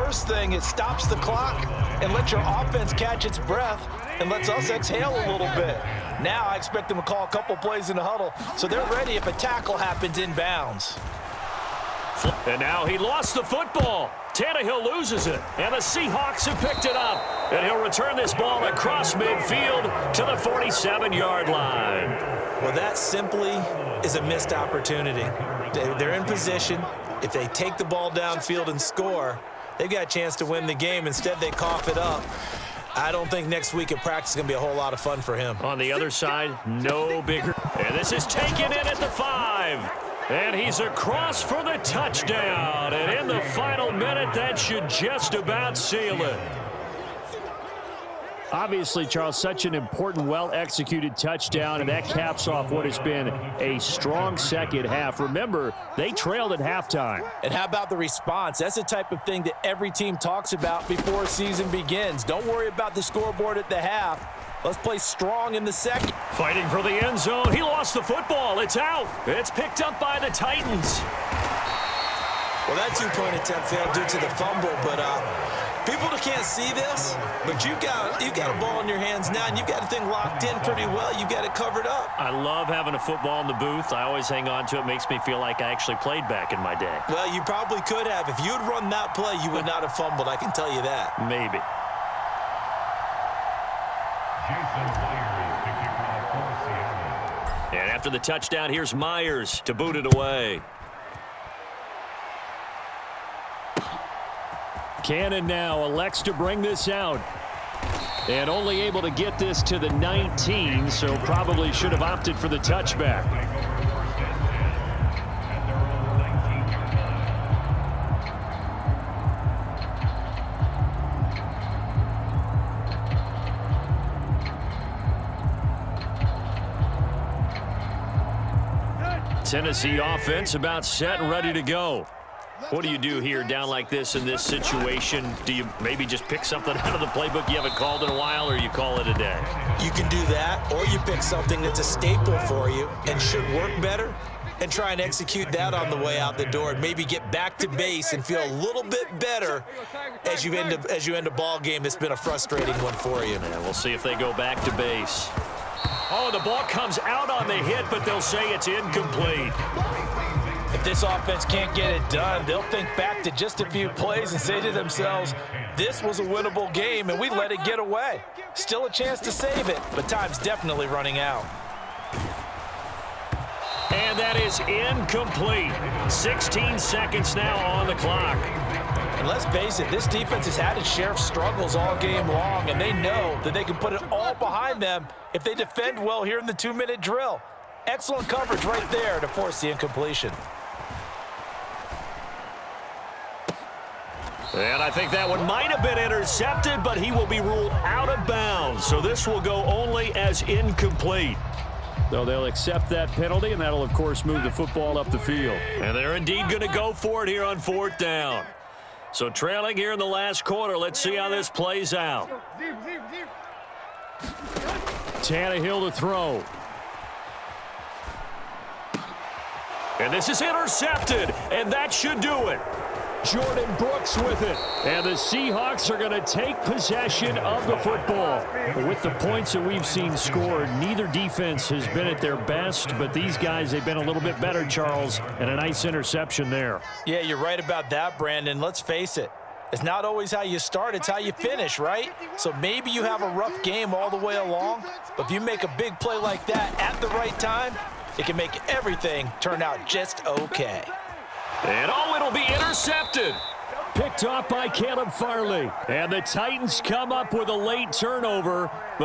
first thing, it stops the clock and lets your offense catch its breath and lets us exhale a little bit. Now I expect them to call a couple plays in the huddle so they're ready if a tackle happens inbounds. And now he lost the football. Tannehill loses it, and the Seahawks have picked it up. And he'll return this ball across midfield to the 47-yard line. Well, that simply is a missed opportunity. They're in position. If they take the ball downfield and score, they've got a chance to win the game. Instead, they cough it up. I don't think next week at practice is going to be a whole lot of fun for him. On the other side, no bigger. And this is taken in at the 5. And he's across for the touchdown. And in the final minute, that should just about seal it. Obviously, Charles, such an important, well-executed touchdown, and that caps off what has been a strong second half. Remember, they trailed at halftime. And how about the response? That's the type of thing that every team talks about before a season begins. Don't worry about the scoreboard at the half. Let's play strong in the second. Fighting for the end zone. He lost the football. It's out. It's picked up by the Titans. Well, that two-point attempt failed due to the fumble, but people can't see this, but you've got a ball in your hands now, and you've got the thing locked in pretty well. You've got it covered up. I love having a football in the booth. I always hang on to it. Makes me feel like I actually played back in my day. Well, you probably could have. If you had run that play, you would not have fumbled. I can tell you that. Maybe. And after the touchdown, here's Myers to boot it away. Cannon now elects to bring this out. And only able to get this to the 19, so probably should have opted for the touchback. Tennessee offense about set and ready to go. What do you do here down like this in this situation? Do you maybe just pick something out of the playbook you haven't called in a while, or you call it a day? You can do that, or you pick something that's a staple for you and should work better and try and execute that on the way out the door and maybe get back to base and feel a little bit better as you end a ball game that's been a frustrating one for you. Yeah, we'll see if they go back to base. Oh, the ball comes out on the hit, but they'll say it's incomplete. If this offense can't get it done, they'll think back to just a few plays and say to themselves, this was a winnable game and we let it get away. Still a chance to save it, but time's definitely running out. And that is incomplete. 16 seconds now on the clock. And let's face it, this defense has had its share of struggles all game long, and they know that they can put it all behind them if they defend well here in the 2-minute drill. Excellent coverage right there to force the incompletion. And I think that one might have been intercepted, but he will be ruled out of bounds. So this will go only as incomplete. So they'll accept that penalty, and that'll, of course, move the football up the field. And they're indeed going to go for it here on 4th down. So trailing here in the last quarter. Let's see how this plays out. Tannehill to throw. And this is intercepted, and that should do it. Jordan Brooks with it. And the Seahawks are going to take possession of the football. With the points that we've seen scored, neither defense has been at their best, but these guys, they've been a little bit better, Charles, and a nice interception there. Yeah, you're right about that, Brandon. Let's face it. It's not always how you start, it's how you finish, right? So maybe you have a rough game all the way along, but if you make a big play like that at the right time, it can make everything turn out just okay. And it'll be intercepted. Picked off by Caleb Farley. And the Titans come up with a late turnover, but